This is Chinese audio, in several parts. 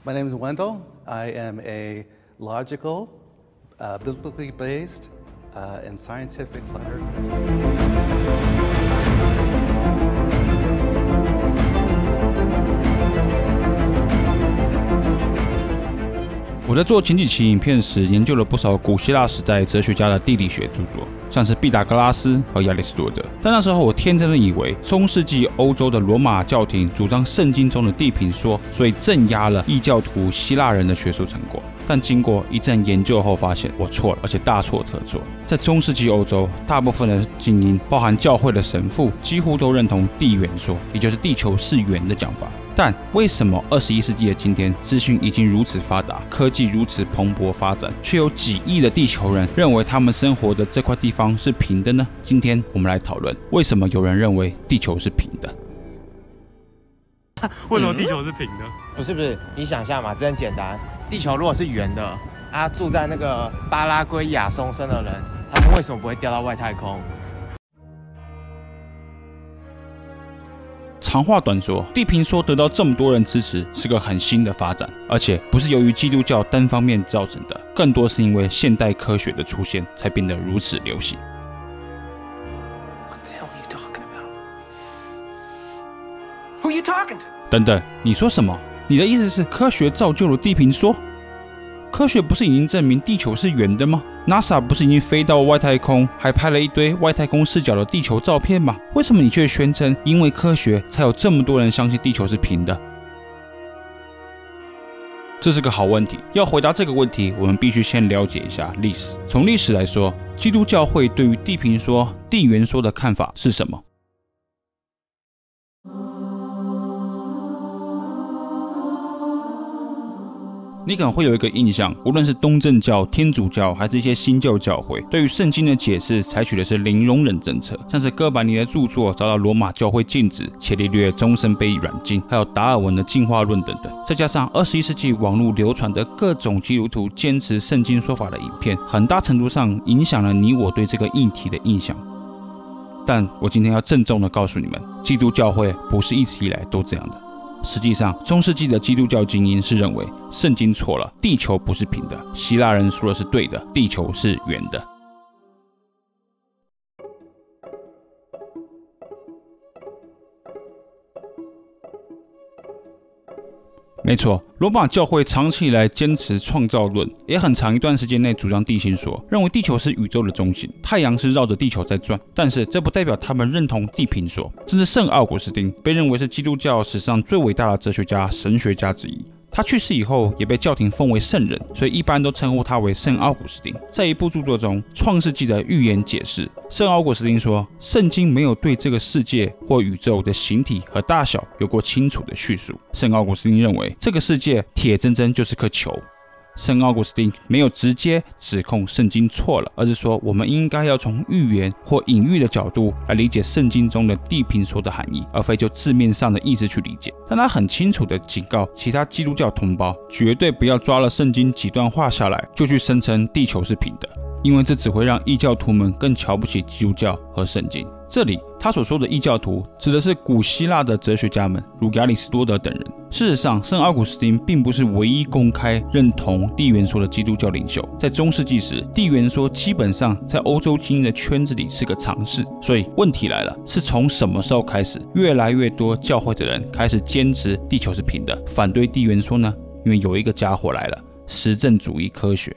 My name is Wendell. I am a logical, biblically based, and scientific letter. 我在做前几期影片时，研究了不少古希腊时代哲学家的地理学著作，像是毕达哥拉斯和亚里士多德。但那时候我天真的以为中世纪欧洲的罗马教廷主张圣经中的地平说，所以镇压了异教徒希腊人的学术成果。但经过一阵研究后，发现我错了，而且大错特错。在中世纪欧洲，大部分的精英，包含教会的神父，几乎都认同地圆说，也就是地球是圆的讲法。但为什么21世纪的今天，资讯已经如此发达，科技如此蓬勃发展，却有几亿的地球人认为他们生活的这块地方是平的呢？今天我们来讨论，为什么有人认为地球是平的？为什么地球是平的？不是，你想象嘛，这很简单。地球如果是圆的，住在那个巴拉圭亚松森的人，他们为什么不会掉到外太空？长话短说，地平说得到这么多人支持，是个很新的发展，而且不是由于基督教单方面造成的，更多是因为现代科学的出现才变得如此流行。Who are you talking to? 等等，你说什么？你的意思是科学造就了地平说？科学不是已经证明地球是圆的吗？ NASA 不是已经飞到外太空，还拍了一堆外太空视角的地球照片吗？为什么你却宣称因为科学才有这么多人相信地球是平的？这是个好问题。要回答这个问题，我们必须先了解一下历史。从历史来说，基督教会对于地平说、地圆说的看法是什么？ 你可能会有一个印象，无论是东正教、天主教，还是一些新教教会，对于圣经的解释采取的是零容忍政策，像是哥白尼的著作遭到罗马教会禁止，伽利略终身被软禁，还有达尔文的进化论等等。再加上21世纪网络流传的各种基督徒坚持圣经说法的影片，很大程度上影响了你我对这个议题的印象。但我今天要郑重的告诉你们，基督教会不是一直以来都这样的。 实际上，中世纪的基督教精英是认为圣经错了，地球不是平的，希腊人说的是对的，地球是圆的。没错，罗马教会长期以来坚持创造论，也很长一段时间内主张地心说，认为地球是宇宙的中心，太阳是绕着地球在转。但是这不代表他们认同地平说，甚至圣奥古斯丁被认为是基督教史上最伟大的哲学家、神学家之一。 他去世以后，也被教廷封为圣人，所以一般都称呼他为圣奥古斯丁。在一部著作中，《创世纪的预言解释》，圣奥古斯丁说，圣经没有对这个世界或宇宙的形体和大小有过清楚的叙述。圣奥古斯丁认为，这个世界铁铮铮就是颗球。 圣奥古斯丁没有直接指控圣经错了，而是说我们应该要从预言或隐喻的角度来理解圣经中的地平说的含义，而非就字面上的意思去理解。但他很清楚地警告其他基督教同胞，绝对不要抓了圣经几段话下来就去声称地球是平的，因为这只会让异教徒们更瞧不起基督教和圣经。 这里他所说的异教徒，指的是古希腊的哲学家们，如亚里士多德等人。事实上，圣奥古斯丁并不是唯一公开认同地圆说的基督教领袖。在中世纪时，地圆说基本上在欧洲精英的圈子里是个常识。所以问题来了，是从什么时候开始，越来越多教会的人开始坚持地球是平的，反对地圆说呢？因为有一个家伙来了，实证主义科学。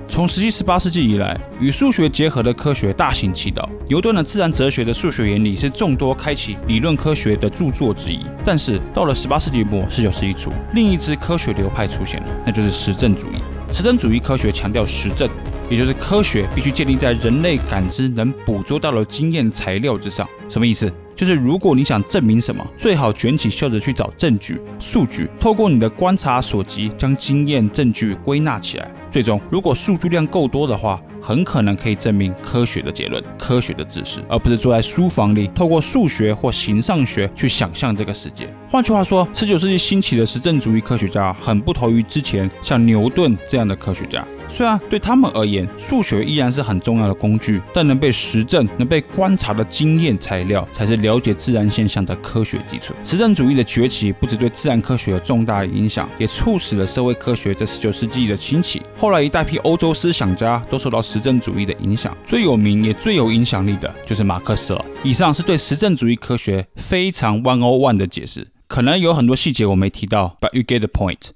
从17、18世纪以来，与数学结合的科学大行其道。牛顿的自然哲学的数学原理是众多开启理论科学的著作之一。但是到了18世纪末、19世纪初，另一支科学流派出现了，那就是实证主义。实证主义科学强调实证，也就是科学必须建立在人类感知能捕捉到的经验材料之上。什么意思？ 就是如果你想证明什么，最好卷起袖子去找证据、数据，透过你的观察所及，将经验、证据归纳起来。最终，如果数据量够多的话，很可能可以证明科学的结论、科学的知识，而不是坐在书房里透过数学或形上学去想象这个世界。换句话说，19世纪兴起的实证主义科学家很不同于之前像牛顿这样的科学家。虽然对他们而言，数学依然是很重要的工具，但能被实证、能被观察的经验材料，才是了解自然现象的科学基础。实证主义的崛起，不只对自然科学有重大的影响，也促使了社会科学在19世纪的兴起。后来一大批欧洲思想家都受到实证主义的影响，最有名也最有影响力的就是马克思了。以上是对实证主义科学非常101的解释，可能有很多细节我没提到 ，but you get the point。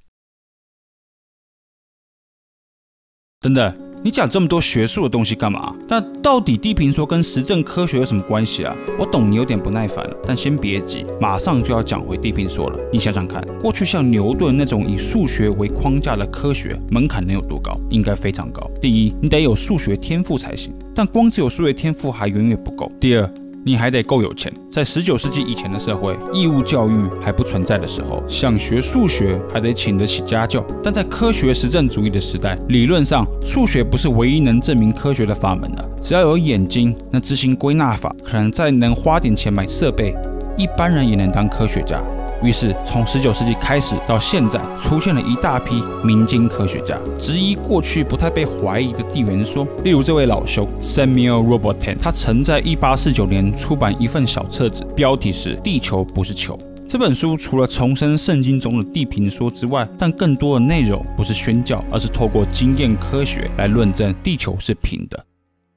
等等，你讲这么多学术的东西干嘛？但到底地平说跟实证科学有什么关系啊？我懂你有点不耐烦了，但先别急，马上就要讲回地平说了。你想想看，过去像牛顿那种以数学为框架的科学，门槛能有多高？应该非常高。第一，你得有数学天赋才行，但光只有数学天赋还远远不够。第二，你还得够有钱。在19世纪以前的社会，义务教育还不存在的时候，想学数学还得请得起家教。但在科学实证主义的时代，理论上数学不是唯一能证明科学的法门了。只要有眼睛，能执行归纳法，可能再能花点钱买设备，一般人也能当科学家。于是，从19世纪开始到现在，出现了一大批民间科学家，质疑过去不太被怀疑的地缘说。例如这位老兄 Samuel Robotin， 他曾在1849年出版一份小册子，标题是《地球不是球》。这本书除了重申圣经中的地平说之外，但更多的内容不是宣教，而是透过经验科学来论证地球是平的。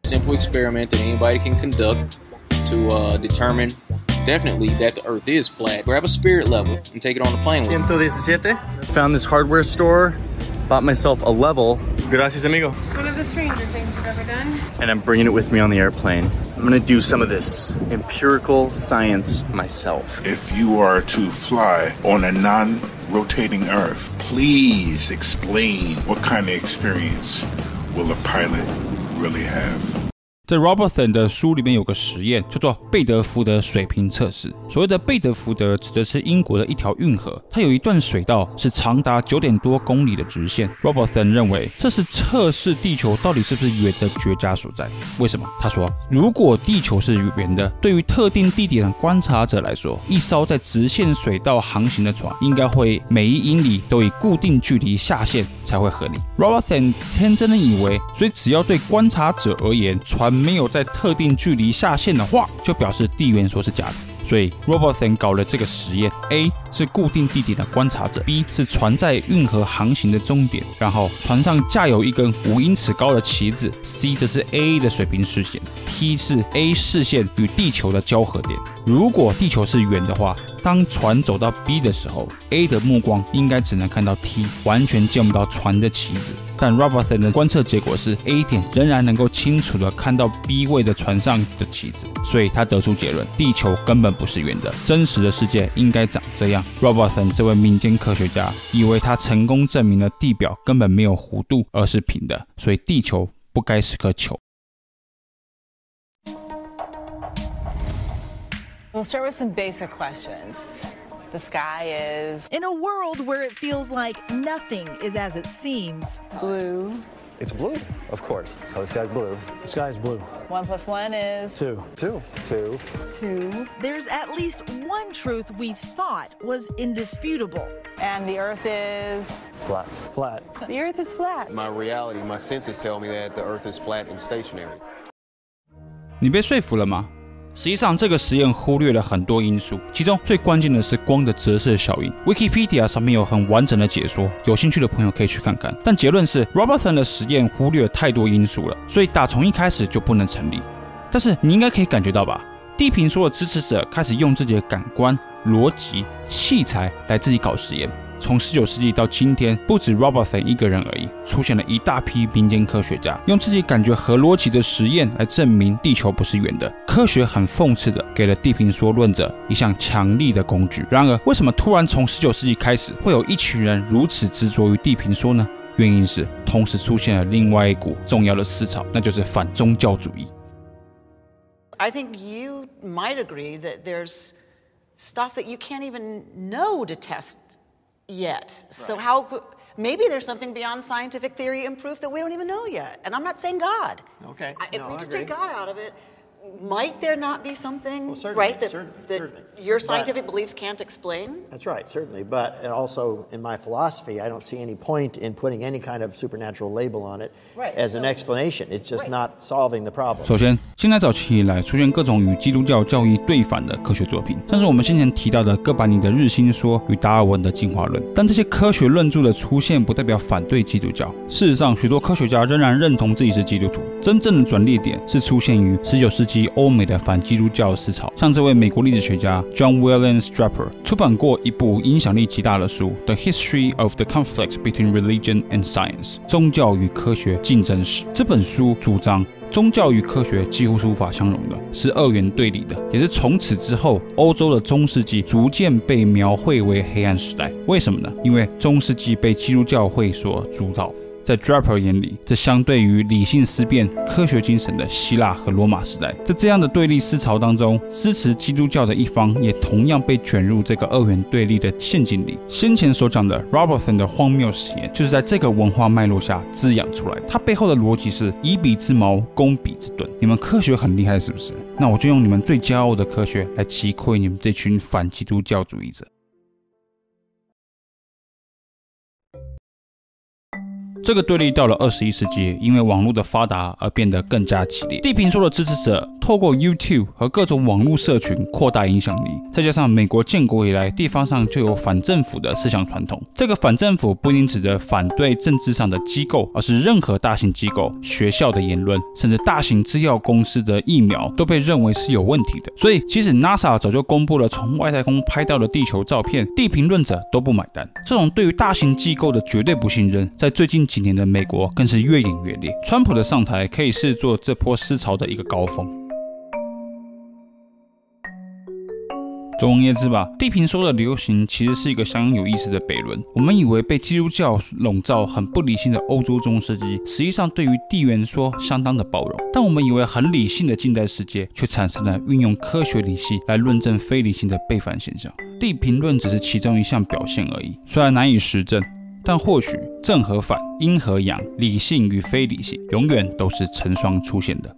Simple experiment that anybody can conduct to determine definitely that the earth is flat. Grab a spirit level and take it on the plane with you. 117. Found this hardware store. Bought myself a level. Gracias, amigo. One of the stranger things I've ever done. And I'm bringing it with me on the airplane. I'm going to do some of this empirical science myself. If you are to fly on a non-rotating earth, please explain what kind of experience will a pilot really have. 在 Robertson 的书里面有个实验叫做贝德福德水平测试。所谓的贝德福德指的是英国的一条运河，它有一段水道是长达9点多公里的直线。Robertson 认为这是测试地球到底是不是圆的绝佳所在。为什么？他说，如果地球是圆的，对于特定地点的观察者来说，一艘在直线水道航行的船应该会每1英里都以固定距离下线才会合理。Robertson 天真的以为，所以只要对观察者而言，船没有在特定距离下线的话，就表示地缘说是假的。所以 Robertson 搞了这个实验 ，A 是固定地点的观察者 ，B 是船在运河航行的终点，然后船上架有一根5英尺高的旗子 ，C 这是 A 的水平视线 ，T 是 A 视线与地球的交合点。如果地球是圆的话，当船走到 B 的时候 ，A 的目光应该只能看到 T， 完全见不到船的旗子。但 Robertson 的观测结果是 A 点仍然能够清楚地看到 B 位的船上的旗子，所以他得出结论：地球根本不是圆的，真实的世界应该长这样。Robertson 这位民间科学家以为他成功证明了地表根本没有弧度，而是平的，所以地球不该是颗球。We'll start with some basic questions. The sky is in a world where it feels like nothing is as it seems. Blue. It's blue, of course. Oh, the sky's blue. The sky's blue. 1 + 1 is 2. 2. 2. 2. There's at least one truth we thought was indisputable. And the Earth is flat. Flat. The Earth is flat. My reality, my senses tell me that the earth is flat and stationary. 你被说服了吗？实际上，这个实验忽略了很多因素，其中最关键的是光的折射效应。Wikipedia 上面有很完整的解说，有兴趣的朋友可以去看看。但结论是 ，Robertson 的实验忽略了太多因素了，所以打从一开始就不能成立。但是你应该可以感觉到吧？地平说的支持者开始用自己的感官、逻辑、器材来自己搞实验。从19世纪到今天，不止 Robertson 一个人而已，出现了一大批民间科学家，用自己感觉合逻辑的实验来证明地球不是圆的。科学很讽刺的给了地平说论者一项强力的工具。然而，为什么突然从19世纪开始，会有一群人如此执着于地平说呢？原因是同时出现了另外一股重要的思潮，那就是反宗教主义。I think you might agree that there's stuff that you can't even know to test yet. So how maybe there's something beyond scientific theory and proof that we don't even know yet. And I'm not saying God. Okay. If we just take God out of it, might there not be something, Well, certainly, right, that certainly. your scientific beliefs can't explain? That's right, certainly. But also, in my philosophy, I don't see any point in putting any kind of supernatural label on it as an explanation. It's just not solving the problem. 首先，现代早期以来出现各种与基督教教义对反的科学作品，像是我们先前提到的哥白尼的日心说与达尔文的进化论。但这些科学论著的出现，不代表反对基督教。事实上，许多科学家仍然认同自己是基督徒。真正的转捩点是出现于19世纪欧美的反基督教思潮，像这位美国历史学家 John Williams Draper 出版过一部影响力极大的书《The History of the Conflict Between Religion and Science》宗教与科学竞争史。这本书主张宗教与科学几乎是无法相容的，是二元对立的，也是从此之后欧洲的中世纪逐渐被描绘为黑暗时代。为什么呢？因为中世纪被基督教会所主导。在 Draper 眼里，这相对于理性思辨、科学精神的希腊和罗马时代，在这样的对立思潮当中，支持基督教的一方也同样被卷入这个二元对立的陷阱里。先前所讲的 Robertson 的荒谬实验，就是在这个文化脉络下滋养出来的。它背后的逻辑是以彼之矛攻彼之盾。你们科学很厉害，是不是？那我就用你们最骄傲的科学来击溃你们这群反基督教主义者。这个对立到了21世纪，因为网络的发达而变得更加激烈。地平说的支持者透过 YouTube 和各种网络社群扩大影响力，再加上美国建国以来地方上就有反政府的思想传统。这个反政府不一定指的反对政治上的机构，而是任何大型机构、学校的言论，甚至大型制药公司的疫苗都被认为是有问题的。所以，即使 NASA 早就公布了从外太空拍到的地球照片，地评论者都不买单。这种对于大型机构的绝对不信任，在最近几年的美国更是越演越烈。川普的上台可以视作这波思潮的一个高峰。总而言之吧，地平说的流行其实是一个相当有意思的悖论。我们以为被基督教笼罩、很不理性的欧洲中世纪，实际上对于地缘说相当的包容；但我们以为很理性的近代世界，却产生了运用科学理性来论证非理性的背反现象。地平论只是其中一项表现而已，虽然难以实证。但或许正和反、阴和阳、理性与非理性，永远都是成双出现的。